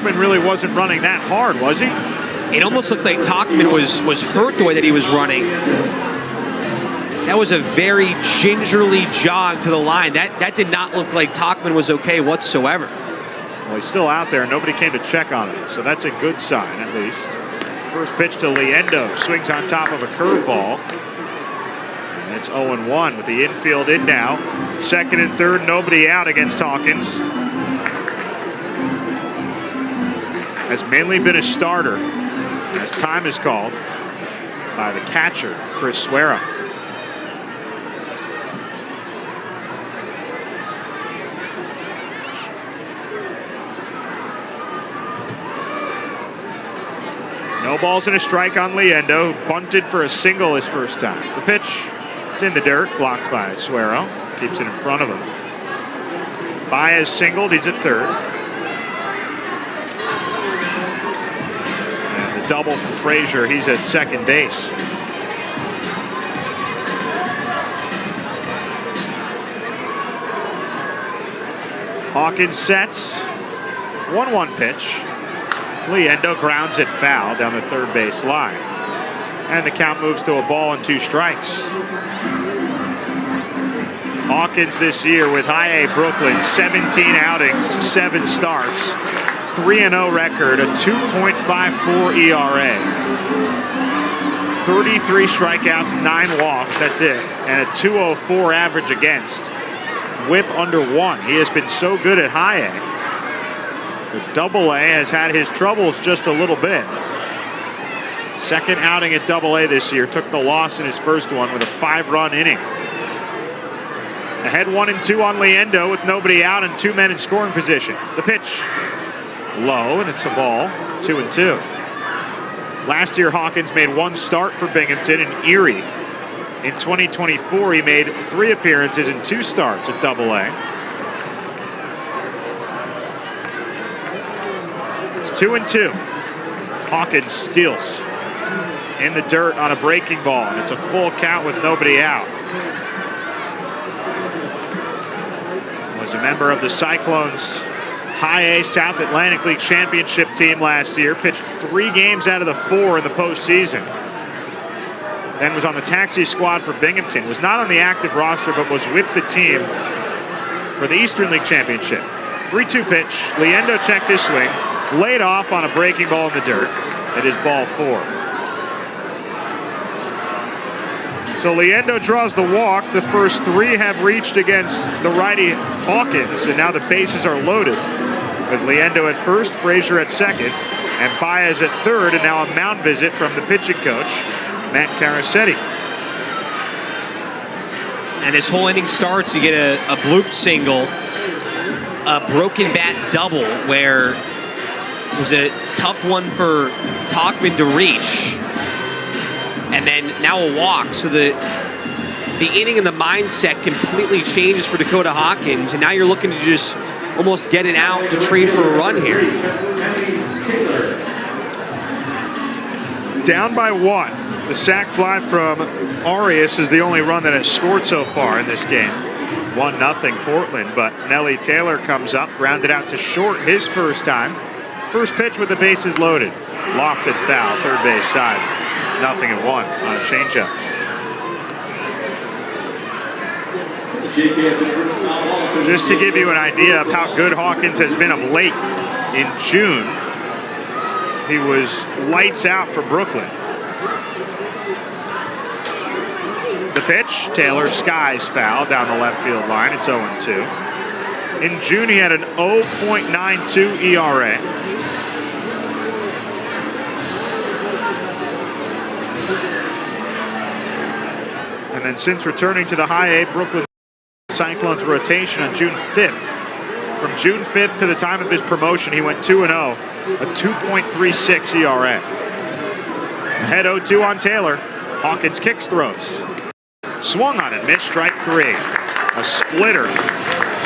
Tauchman really wasn't running that hard, was he? It almost looked like Tauchman was hurt the way that he was running. That was a very gingerly jog to the line. That did not look like Tauchman was okay whatsoever. Well, he's still out there. Nobody came to check on him, so that's a good sign at least. First pitch to Liendo, swings on top of a curveball. And it's 0-1 with the infield in now. Second and third, nobody out against Hawkins. Has mainly been a starter as time is called by the catcher, Chris Suera. No balls and a strike on Liendo. Bunted for a single his first time. The pitch, it's in the dirt, blocked by Suero. Keeps it in front of him. Baez singled, he's at third. And the double from Frazier, he's at second base. Hawkins sets. 1-1 pitch. Liendo grounds it foul down the third base line. And the count moves to a ball and 2 strikes. Hawkins this year with High A Brooklyn, 17 outings, 7 starts, 3-0 record, a 2.54 ERA. 33 strikeouts, 9 walks, that's it. And a 2.04 average against. Whip under 1. He has been so good at High A. But Double-A has had his troubles just a little bit. Second outing at Double-A this year. Took the loss in his first one with a 5-run inning. Ahead 1-2 on Liendo with nobody out and 2 men in scoring position. The pitch low, and it's a ball. 2-2. Last year, Hawkins made 1 start for Binghamton in Erie. In 2024, he made 3 appearances and 2 starts at Double-A. It's 2-2. Hawkins steals in the dirt on a breaking ball, and it's a full count with nobody out. Was a member of the Cyclones High A South Atlantic League Championship team last year. Pitched 3 games out of the 4 in the postseason. Then was on the taxi squad for Binghamton. Was not on the active roster, but was with the team for the Eastern League Championship. 3-2 pitch. Liendo checked his swing. Laid off on a breaking ball in the dirt. It is ball 4. So Liendo draws the walk. The first 3 have reached against the righty Hawkins, and now the bases are loaded with Liendo at first, Frazier at second, and Baez at third, and now a mound visit from the pitching coach, Matt Carasetti. And his whole inning starts, you get a bloop single, a broken bat double, where it was a tough one for Tauchman to reach. And then now a walk. So the inning and the mindset completely changes for Dakota Hawkins. And now you're looking to just almost get it out to trade for a run here. Down by 1. The sac fly from Arias is the only run that has scored so far in this game. 1-0 Portland, but Nelly Taylor comes up, grounded out to short his first time. First pitch with the bases loaded. Lofted foul, third base side. 0-1 on a changeup. Just to give you an idea of how good Hawkins has been of late, in June, he was lights out for Brooklyn. The pitch, Taylor skies foul down the left field line. It's 0-2. In June, he had an 0.92 ERA. And then since returning to the High A Brooklyn Cyclones rotation on June 5th, from June 5th to the time of his promotion, he went 2-0, a 2.36 ERA. Ahead 0-2 on Taylor. Hawkins kicks, throws. Swung on it, missed, strike 3. A splitter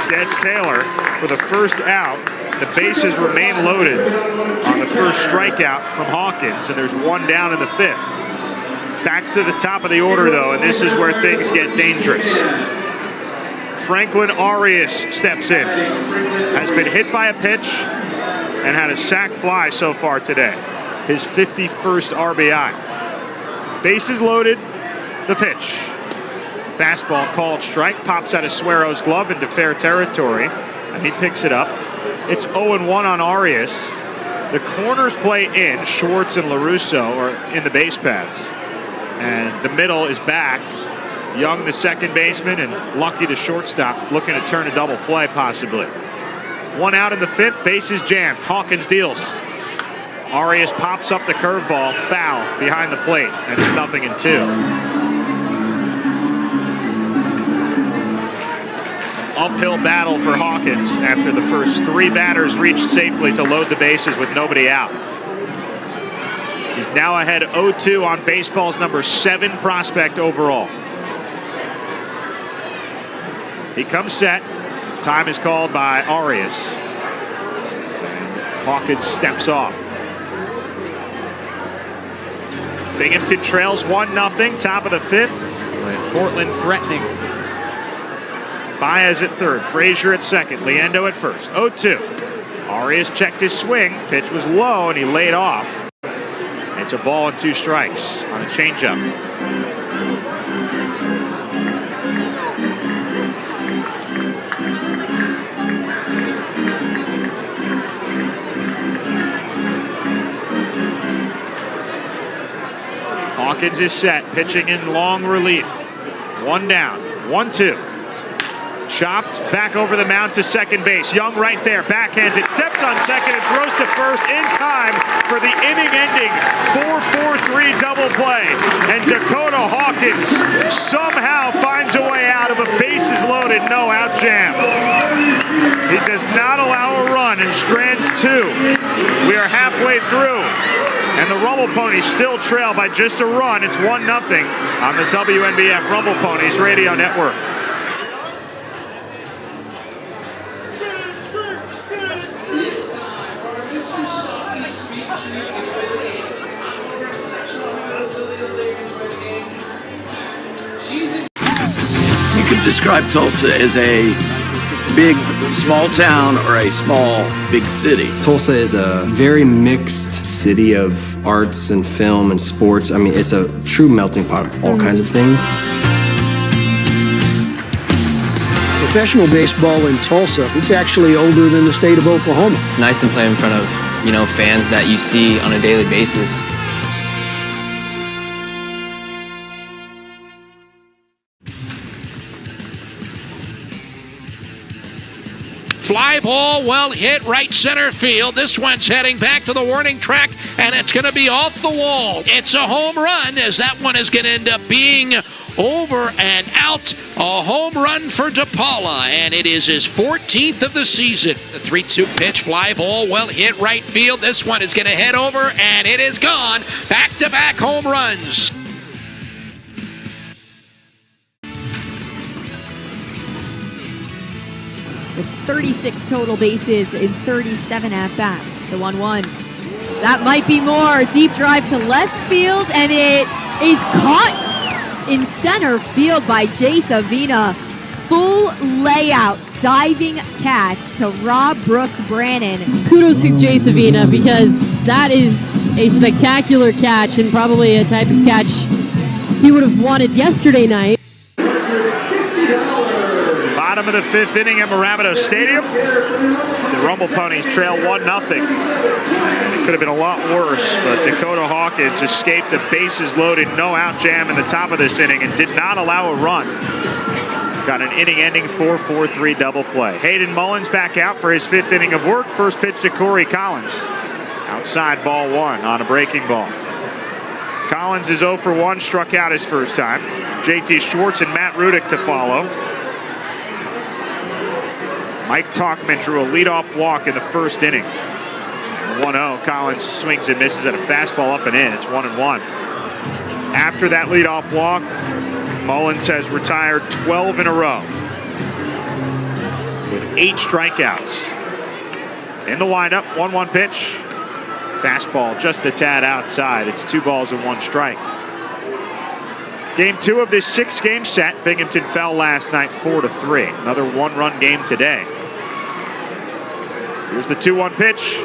gets Taylor for the first out. The bases remain loaded on the first strikeout from Hawkins, and there's 1 down in the 5th. Back to the top of the order, though, and this is where things get dangerous. Franklin Arias steps in. Has been hit by a pitch and had a sac fly so far today. His 51st RBI. Bases loaded, the pitch. Fastball called strike, pops out of Suero's glove into fair territory, and he picks it up. It's 0-1 on Arias. The corners play in. Schwartz and LaRusso are in the base paths. And the middle is back. Young, the second baseman, and Lucky, the shortstop, looking to turn a double play possibly. One out in the fifth, bases jammed. Hawkins deals. Arias pops up the curveball, foul behind the plate, and it's 0-2. Uphill battle for Hawkins after the first 3 batters reached safely to load the bases with nobody out. He's now ahead 0-2 on baseball's number 7 prospect overall. He comes set. Time is called by Arias. And Hawkins steps off. Binghamton trails 1-0, top of the 5th, with Portland threatening. Baez at third, Frazier at second, Liendo at first. 0-2. Arias checked his swing. Pitch was low, and he laid off. It's a ball and 2 strikes on a changeup. Hawkins is set, pitching in long relief. 1 down, 1-2. Chopped back over the mound to second base. Young right there, backhands it, steps on second and throws to first in time for the inning-ending 4-4-3 double play. And Dakota Hawkins somehow finds a way out of a bases-loaded no-out jam. He does not allow a run and strands 2. We are halfway through, and the Rumble Ponies still trail by just a run. It's 1-0 on the WNBF Rumble Ponies Radio Network. You could describe Tulsa as a big, small town or a small, big city. Tulsa is a very mixed city of arts and film and sports. I mean, it's a true melting pot of all kinds of things. Professional baseball in Tulsa, it's actually older than the state of Oklahoma. It's nice to play in front of, fans that you see on a daily basis. Fly ball, well hit, right center field. This one's heading back to the warning track, and it's going to be off the wall. It's a home run, as that one is going to end up being over and out. A home run for DePaula, and it is his 14th of the season. The 3-2 pitch, fly ball, well hit, right field. This one is going to head over, and it is gone. Back-to-back home runs. With 36 total bases in 37 at-bats. The 1-1. That might be more. Deep drive to left field, and it is caught in center field by Jay Savina. Full layout, diving catch to Rob Brooks Brannon. Kudos to Jay Savina, because that is a spectacular catch and probably a type of catch he would have wanted yesterday night. Bottom of the 5th inning at Mirabito Stadium. The Rumble Ponies trail 1-0. It could have been a lot worse, but Dakota Hawkins escaped a bases-loaded no-out jam in the top of this inning and did not allow a run. Got an inning-ending 4-4-3 double play. Hayden Mullins back out for his 5th inning of work. First pitch to Corey Collins. Outside, ball 1 on a breaking ball. Collins is 0 for 1, struck out his first time. JT Schwartz and Matt Rudick to follow. Mike Talkman drew a leadoff walk in the first inning. 1-0, Collins swings and misses at a fastball up and in. It's 1-1. After that leadoff walk, Mullins has retired 12 in a row with 8 strikeouts. In the windup, 1-1 pitch. Fastball just a tad outside. It's 2 balls and 1 strike. Game 2 of this 6-game set. Binghamton fell last night 4-3. Another 1-run game today. Here's the 2-1 pitch.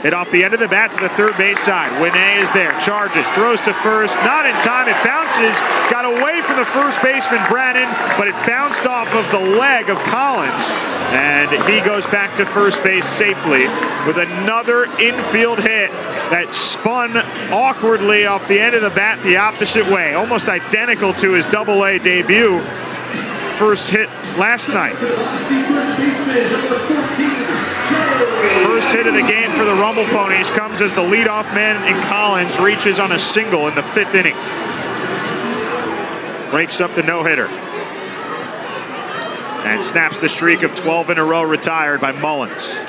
Hit off the end of the bat to the third base side. Winne is there, charges, throws to first, not in time, it bounces, got away from the first baseman Brannon, but it bounced off of the leg of Collins, and he goes back to first base safely with another infield hit that spun awkwardly off the end of the bat the opposite way, almost identical to his Double-A debut. First hit last night. First hit of the game for the Rumble Ponies comes as the leadoff man in Collins reaches on a single in the 5th inning. Breaks up the no-hitter. And snaps the streak of 12 in a row retired by Mullins.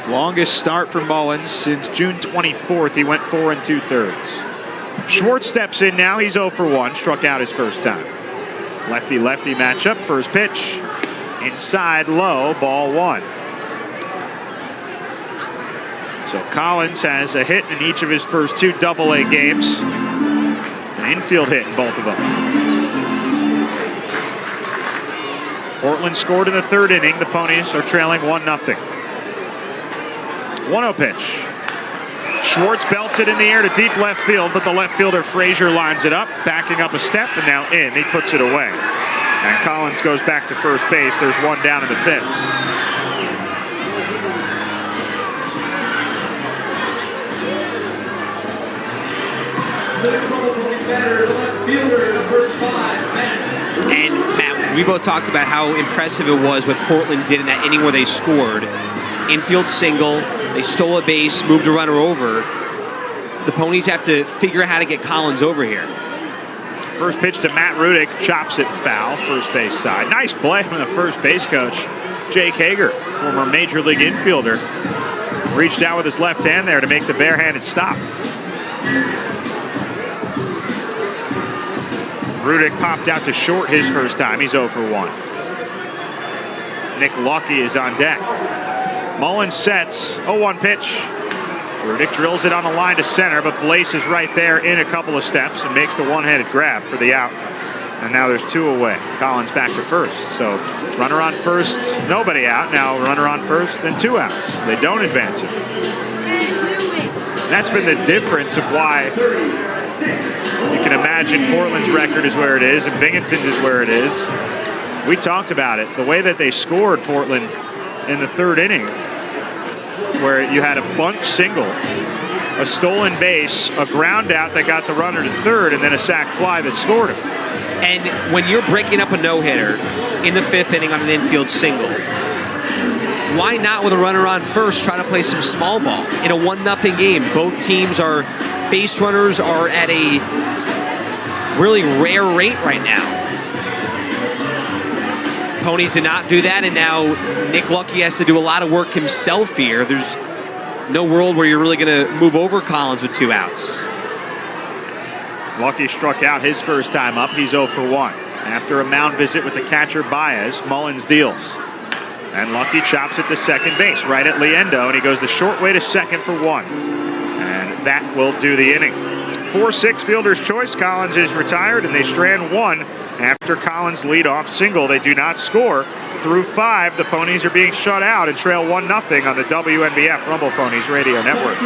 Longest start for Mullins since June 24th. He went 4 2/3. Schwartz steps in now. He's 0 for 1. Struck out his first time. Lefty-lefty matchup. First pitch. Inside low. Ball 1. So Collins has a hit in each of his first 2 Double-A games. An infield hit in both of them. Portland scored in the 3rd inning. The Ponies are trailing 1-0. 1-0 pitch. Schwartz belts it in the air to deep left field, but the left fielder Frazier lines it up, backing up a step, and now in. He puts it away. And Collins goes back to first base. There's 1 down in the 5th. And Matt, we both talked about how impressive it was what Portland did in that inning where they scored. Infield single, they stole a base, moved a runner over. The Ponies have to figure out how to get Collins over here. First pitch to Matt Rudick, chops it foul, first base side. Nice play from the first base coach, Jake Hager, former Major League infielder. Reached out with his left hand there to make the barehanded stop. Rudick popped out to short his first time. He's 0 for 1. Nick Lucky is on deck. Mullins sets, 0-1 pitch. Rudick drills it on the line to center, but Blaze is right there in a couple of steps and makes the one-handed grab for the out. And now there's 2 away. Collins back to first. So runner on first, nobody out. Now runner on first and 2 outs. They don't advance it. And that's been the difference of why you can imagine Portland's record is where it is and Binghamton's is where it is. We talked about it. The way that they scored Portland in the 3rd inning, where you had a bunt single, a stolen base, a ground out that got the runner to 3rd, and then a sac fly that scored him. And when you're breaking up a no-hitter in the 5th inning on an infield single, why not with a runner on first try to play some small ball in a 1-0 game? Both teams are, base runners are at a really rare rate right now. Ponies did not do that, and now Nick Lucky has to do a lot of work himself here. There's no world where you're really going to move over Collins with 2 outs. Lucky struck out his first time up. He's 0 for 1. After a mound visit with the catcher Baez, Mullins deals. And Lucky chops it to second base, right at Liendo, and he goes the short way to second for 1. And that will do the inning. 4-6 fielder's choice. Collins is retired, and they strand 1 after Collins' leadoff single. They do not score. Through 5, the Ponies are being shut out and trail 1-0 on the WNBF Rumble Ponies Radio Network.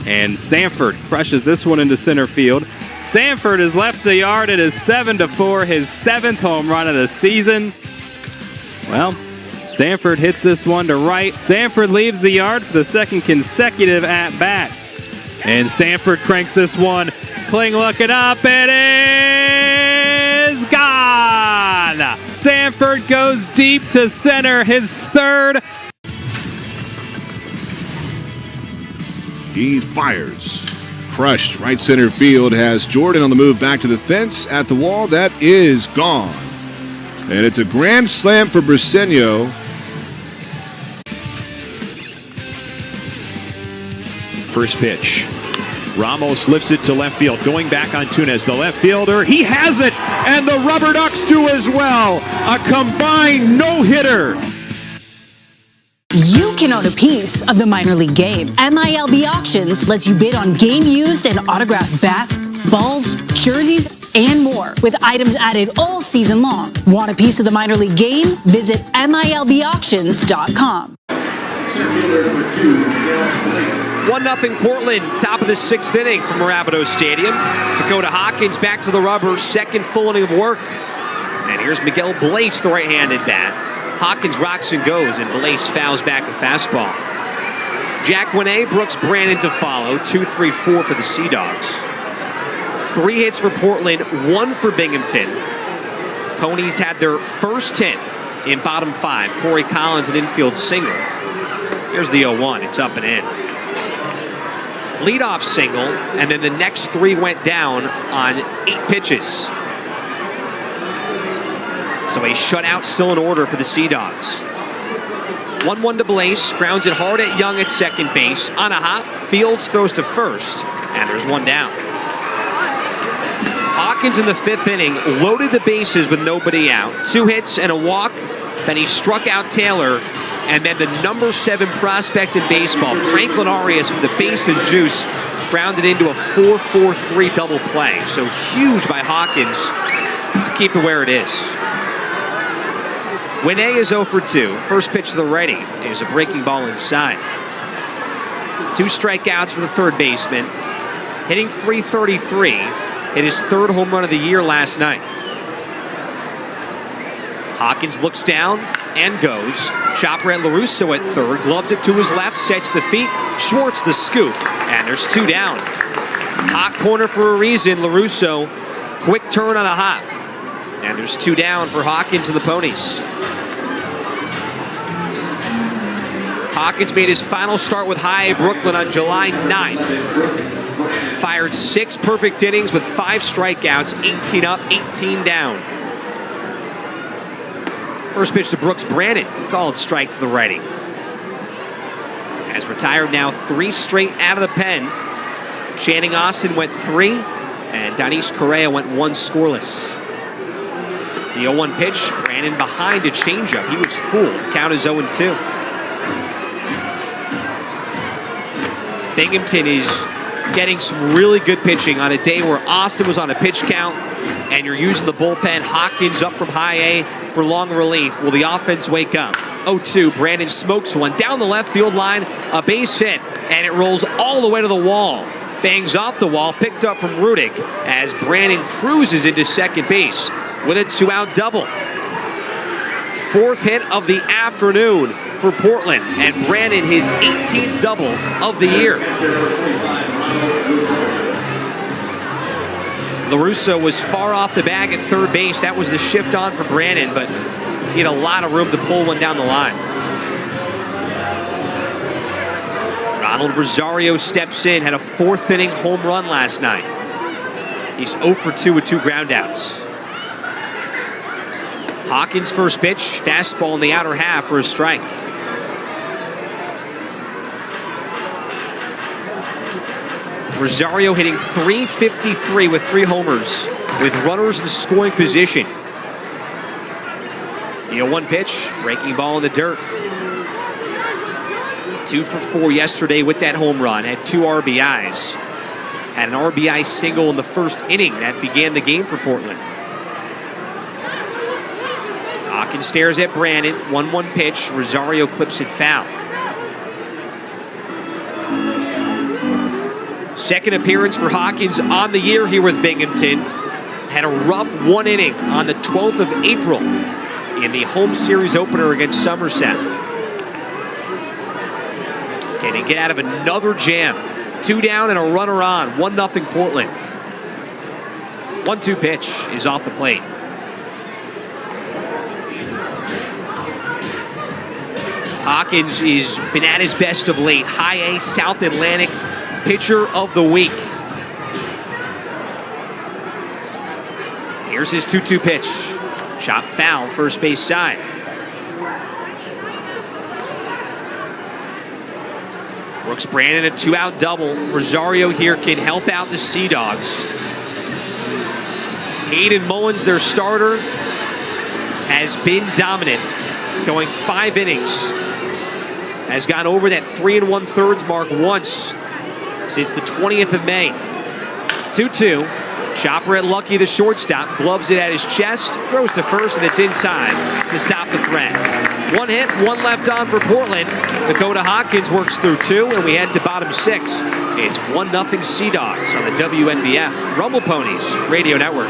And Sanford crushes this one into center field. Sanford has left the yard. It is 7-4, his 7th home run of the season. Well, Sanford hits this one to right. Sanford leaves the yard for the 2nd consecutive at-bat. And Sanford cranks this one. Kling looking up. It is gone! Sanford goes deep to center, his 3rd. He fires. Crushed right center field. Has Jordan on the move back to the fence at the wall. That is gone. And it's a grand slam for Briseño. First pitch. Ramos lifts it to left field, going back on Túnez, the left fielder. He has it, and the Rubber Ducks do as well. A combined no-hitter. You can own a piece of the minor league game. MILB Auctions lets you bid on game used and autographed bats, balls, jerseys, and more, with items added all season long. Want a piece of the minor league game? Visit MILBauctions.com. 1-0 Portland, top of the 6th inning from Rapido Stadium. Dakota Hawkins back to the rubber, second full inning of work. And here's Miguel Blaze, the right-handed bat. Hawkins rocks and goes, and Blaze fouls back a fastball. Jack Winay, Brooks Brandon to follow, 2-3-4 for the Sea Dogs. 3 hits for Portland, 1 for Binghamton. Ponies had their first hit in bottom 5. Corey Collins, an infield single. Here's the 0-1, it's up and in. Leadoff single, and then the next 3 went down on 8 pitches. So a shutout still in order for the Sea Dogs. 1-1 to Blaze, grounds it hard at Young at second base. On a hop, Fields throws to first, and there's 1 down. Hawkins in the 5th inning loaded the bases with nobody out. 2 hits and a walk. Then he struck out Taylor, and then the number 7 prospect in baseball, Franklin Arias, with the bases juice, grounded into a 4-4-3 double play. So huge by Hawkins to keep it where it is. Winay is 0 for 2. First pitch to the righty is a breaking ball inside. 2 strikeouts for the third baseman. Hitting .333. Hit his 3rd home run of the year last night. Hawkins looks down and goes. Chopper at LaRusso at third. Gloves it to his left. Sets the feet. Schwartz the scoop. And there's 2 down. Hot corner for a reason. LaRusso. Quick turn on a hop. And there's 2 down for Hawkins and the Ponies. Hawkins made his final start with High Brooklyn on July 9th. Fired 6 perfect innings with 5 strikeouts, 18 up, 18 down. First pitch to Brooks Brandon, called strike to the righty. Has retired now 3 straight out of the pen. Channing Austin went 3, and Donis Correa went 1 scoreless. The 0-1 pitch, Brandon behind a changeup. He was fooled. Count is 0-2. Binghamton is getting some really good pitching on a day where Austin was on a pitch count and you're using the bullpen. Hawkins up from high A for long relief. Will the offense wake up? 0-2, Brandon smokes one down the left field line, a base hit, and it rolls all the way to the wall. Bangs off the wall, picked up from Rudick as Brandon cruises into second base with a 2-out double. 4th hit of the afternoon for Portland, and Brandon his 18th double of the year. LaRusso was far off the bag at third base. That was the shift on for Brandon, but he had a lot of room to pull one down the line. Ronald Rosario steps in, had a 4th inning home run last night. He's 0 for 2 with 2 groundouts. Hawkins' first pitch, fastball in the outer half for a strike. Rosario hitting .353 with 3 homers with runners in scoring position. The 0-1 pitch, breaking ball in the dirt. 2 for 4 yesterday with that home run, had 2 RBIs. Had an RBI single in the first inning that began the game for Portland. Hawkins stares at Brandon, 1-1 pitch, Rosario clips it foul. Second appearance for Hawkins on the year here with Binghamton. Had a rough 1 inning on the 12th of April in the home series opener against Somerset. Can he get out of another jam? 2 down and a runner on, 1-0 Portland. 1-2 pitch is off the plate. Hawkins has been at his best of late. High A South Atlantic Pitcher of the Week. Here's his 2-2 pitch. Shot foul, first base side. Brooks Brandon, a 2-out double. Rosario here can help out the Sea Dogs. Hayden Mullins, their starter, has been dominant, going 5 innings. Has gone over that 3 1/3 mark once since the 20th of May. 2-2. Chopper at Lucky, the shortstop, gloves it at his chest, throws to first, and it's in time to stop the threat. 1 hit, 1 left on for Portland. Dakota Hawkins works through 2, and we head to bottom 6. It's 1-0 Sea Dogs on the WNBF Rumble Ponies Radio Network.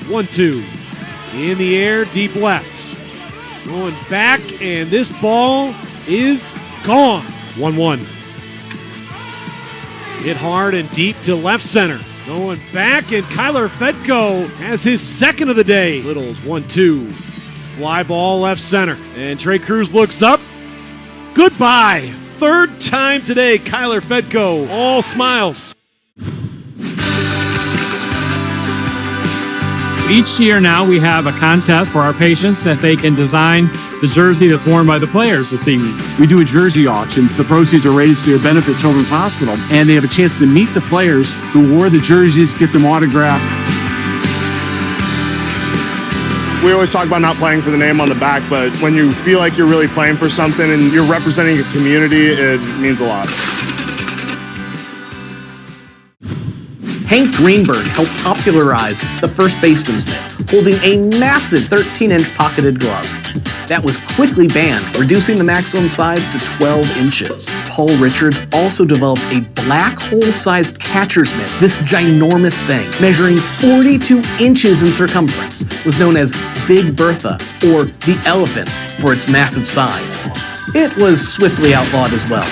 One, two. In the air, deep left. Going back, and this ball is gone. 1-1. Hit hard and deep to left center. Going back, and Kyler Fedko has his second of the day. Littles, 1-2. Fly ball left center. And Trey Cruz looks up. Goodbye. Third time today, Kyler Fedko. All smiles. Each year now we have a contest for our patients that they can design the jersey that's worn by the players this evening. We do a jersey auction. The proceeds are raised to Benefit Children's Hospital, and they have a chance to meet the players who wore the jerseys, get them autographed. We always talk about not playing for the name on the back, but when you feel like you're really playing for something and you're representing a community, it means a lot. Hank Greenberg helped popularize the first baseman's mitt, holding a massive 13-inch pocketed glove. That was quickly banned, reducing the maximum size to 12 inches. Paul Richards also developed a black hole-sized catcher's mitt. This ginormous thing, measuring 42 inches in circumference, was known as Big Bertha, or the Elephant, for its massive size. It was swiftly outlawed as well.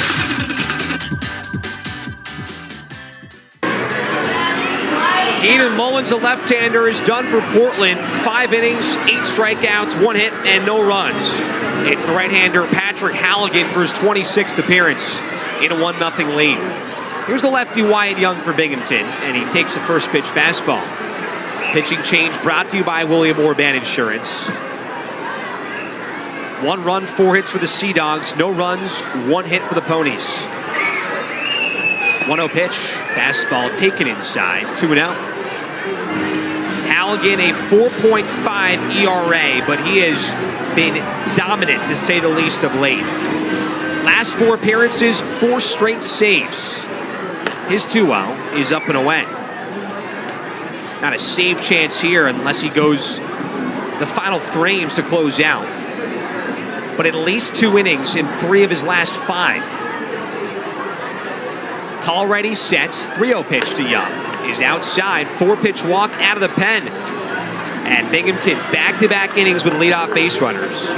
Hayden Mullins, a left-hander, is done for Portland. 5 innings, 8 strikeouts, 1 hit, and no runs. It's the right-hander Patrick Halligan for his 26th appearance in a 1-0 lead. Here's the lefty Wyatt Young for Binghamton, and he takes the first pitch fastball. Pitching change brought to you by William Orban Insurance. 1 run, 4 hits for the Sea Dogs, no runs, 1 hit for the Ponies. 1-0 pitch, fastball taken inside, 2-0. Halligan, a 4.5 ERA, but he has been dominant, to say the least, of late. Last 4 appearances, 4 straight saves. His 2-0 is up and away. Not a save chance here unless he goes the final frames to close out. But at least 2 innings in 3 of his last 5. Tall righty sets, 3-0 pitch to Young. Is outside, 4-pitch walk out of the pen. And Binghamton back-to-back innings with leadoff base runners.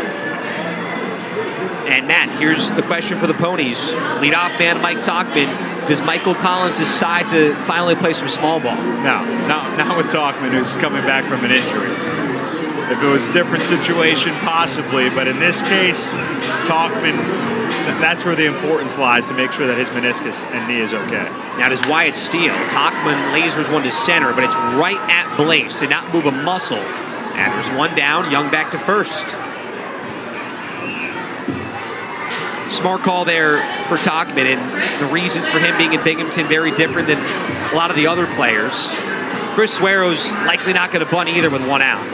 And Matt, here's the question for the Ponies. Leadoff man Mike Tauchman. Does Michael Collins decide to finally play some small ball? No, not with Tauchman, who's coming back from an injury. If it was a different situation, possibly, but in this case, Tauchman, that's where the importance lies, to make sure that his meniscus and knee is okay. Now does Wyatt steal? Tauchman lasers one to center, but it's right at Blaze to not move a muscle. And there's 1 down, Young back to first. Smart call there for Tauchman, and the reasons for him being in Binghamton very different than a lot of the other players. Chris Suero's likely not going to bunt either with 1 out.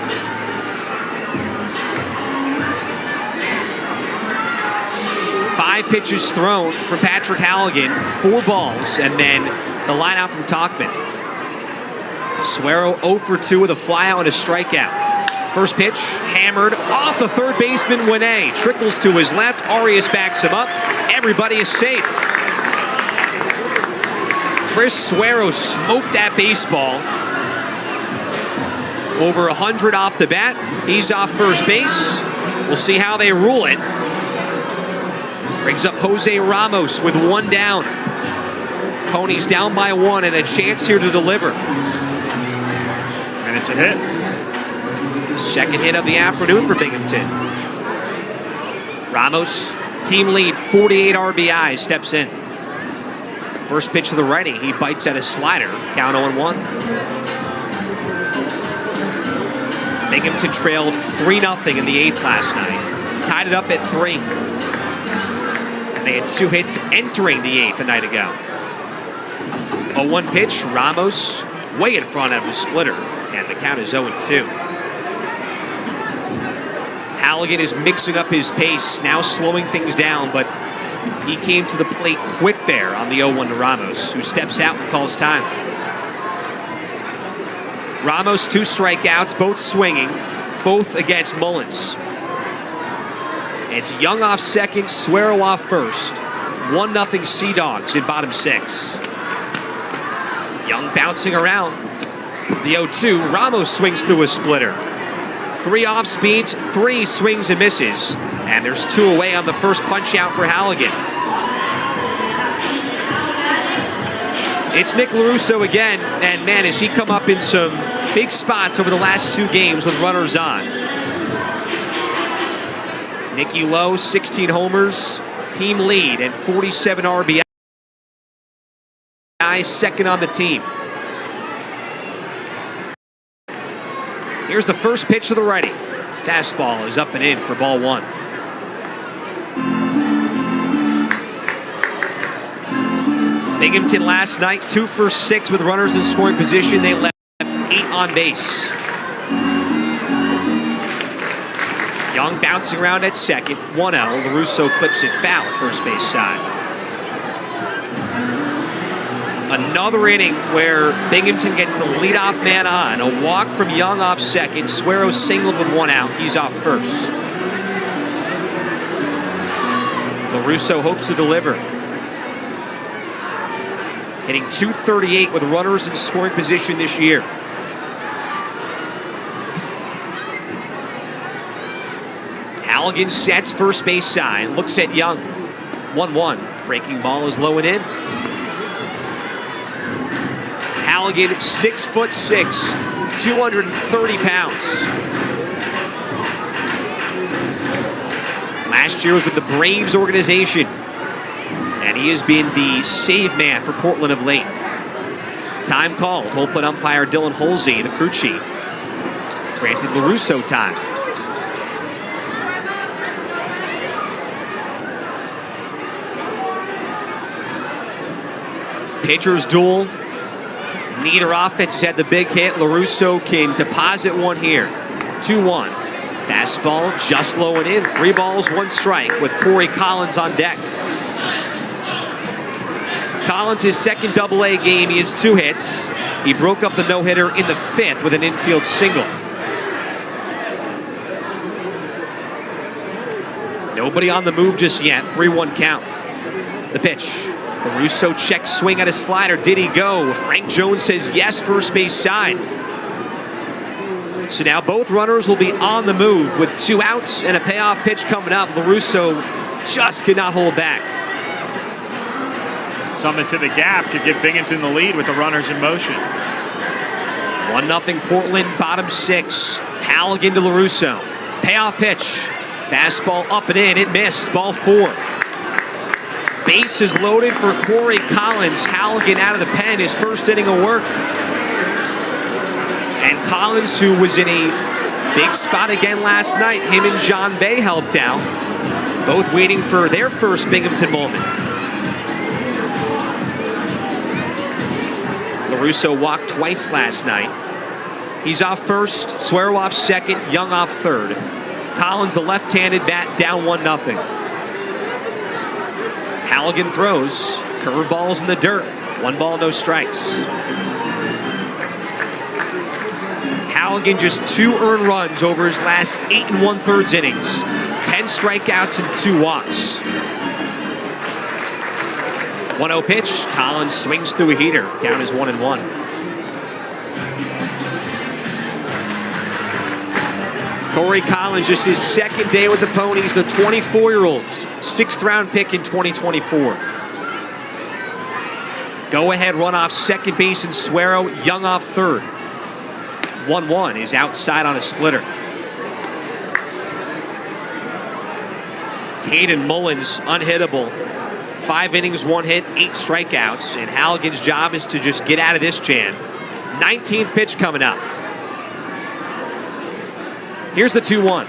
Five pitches thrown from Patrick Halligan, 4 balls, and then the line out from Tauchman. Suero 0 for 2 with a flyout and a strikeout. First pitch, hammered off the third baseman, Winne. Trickles to his left, Arias backs him up. Everybody is safe. Chris Suero smoked that baseball. Over 100 off the bat. He's off first base. We'll see how they rule it. Brings up Jose Ramos with 1 down. Ponies down by 1 and a chance here to deliver. And it's a hit. Second hit of the afternoon for Binghamton. Ramos, team lead, 48 RBIs, steps in. First pitch to the righty, he bites at a slider, count 0-1. Binghamton trailed 3-0 in the 8th last night, tied it up at 3. And they had 2 hits entering the 8th a night ago. 0-1 pitch, Ramos way in front of a splitter, and the count is 0-2. Halligan is mixing up his pace, now slowing things down, but he came to the plate quick there on the 0-1 to Ramos, who steps out and calls time. Ramos, 2 strikeouts, both swinging, both against Mullins. It's Young off second, Suero off first. 1-0 Sea Dogs in bottom 6. Young bouncing around. The 0-2, Ramos swings through a splitter. 3 off speeds, 3 swings and misses. And there's 2 away on the first punch out for Halligan. It's Nick LaRusso again, and man, has he come up in some big spots over the last 2 games with runners on. Nicky Lowe, 16 homers, team lead, and 47 RBI, second on the team. Here's the first pitch to the righty. Fastball is up and in for ball 1. Binghamton last night, 2 for 6 with runners in scoring position. They left 8 on base. Young bouncing around at second, 1-0. LaRusso clips it foul at first base side. Another inning where Binghamton gets the leadoff man on. A walk from Young off second. Suero singled with 1 out. He's off first. LaRusso hopes to deliver. Hitting .238 with runners in scoring position this year. Halligan sets first base side. Looks at Young. 1-1. Breaking ball is low and in. Halligan, 6'6", 230 pounds. Last year was with the Braves organization, and he has been the save man for Portland of late. Time called. Open umpire Dylan Holsey, the crew chief, granted LaRusso time. Pitchers duel. Neither offense has had the big hit. LaRusso can deposit one here. 2-1. Fastball just low and in. 3 balls, 1 strike with Corey Collins on deck. Collins, his second Double-A game, he has 2 hits. He broke up the no-hitter in the 5th with an infield single. Nobody on the move just yet. 3-1 count. The pitch. LaRusso check swing at a slider. Did he go? Frank Jones says yes, first base side. So now both runners will be on the move with 2 outs and a payoff pitch coming up. LaRusso just could not hold back. Summit to the gap could give Binghamton the lead with the runners in motion. 1-0 Portland, bottom 6. Halligan to LaRusso. Payoff pitch. Fastball up and in. It missed. Ball 4. Base is loaded for Corey Collins. Halligan out of the pen, his first inning of work. And Collins, who was in a big spot again last night, him and John Bay helped out. Both waiting for their first Binghamton moment. LaRusso walked twice last night. He's off first, Suero off second, Young off third. Collins, the left-handed bat, down 1-0. Halligan throws. Curveballs in the dirt. 1 ball, no strikes. Halligan just 2 earned runs over his last 8 1/3 innings. 10 strikeouts and 2 walks. 1-0 pitch. Collins swings through a heater. Count is 1-1. Corey Collins, just his second day with the Ponies, the 24-year-olds, 6th round pick in 2024. Go-ahead run off second base in Suero, Young off third. 1-1 is outside on a splitter. Hayden Mullins, unhittable. 5 innings, 1 hit, 8 strikeouts. And Halligan's job is to just get out of this jam. 19th pitch coming up. Here's the 2-1.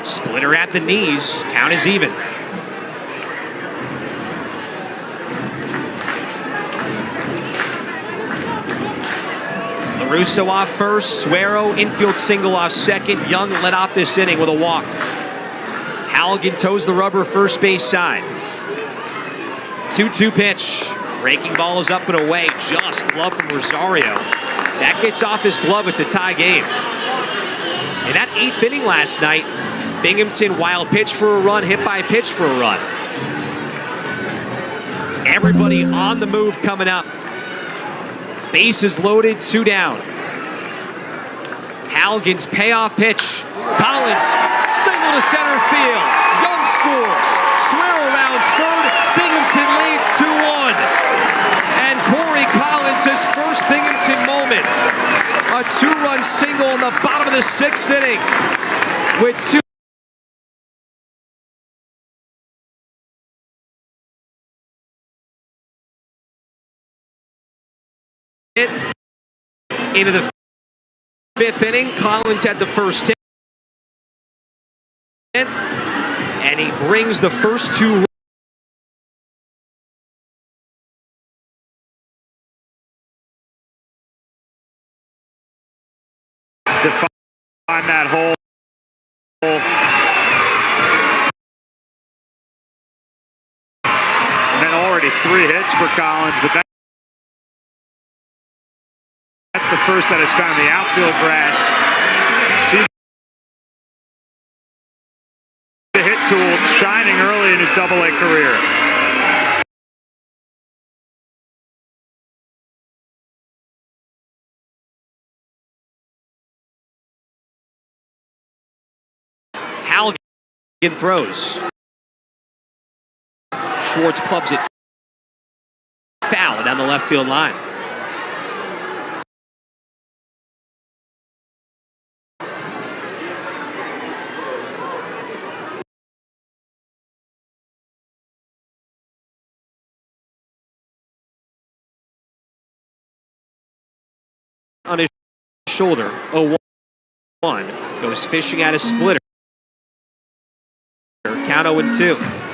Splitter at the knees. Count is even. LaRusso off first. Suero infield single off second. Young led off this inning with a walk. Halligan toes the rubber first base side. 2-2 pitch. Breaking ball is up and away. Just glove from Rosario. That gets off his glove. It's a tie game. In that 8th inning last night, Binghamton wild pitch for a run, hit by pitch for a run. Everybody on the move coming up. Bases loaded, 2 down. Halligan's payoff pitch. Collins, single to center field. Young scores. Suero rounds third. Binghamton leads 2-1. And Corey Collins, his first Binghamton moment. A 2-run single in the bottom of the 6th inning. With 2. Into the 5th inning, Collins had the first hit, and he brings the first 2. To find that hole. And then already 3 hits for Collins, but that's the first that has found the outfield grass. See the hit tool shining early in his Double-A career. Halligan throws. Schwartz clubs it foul down the left field line. On his shoulder, 0-1, goes fishing at a splitter. Count 0-2.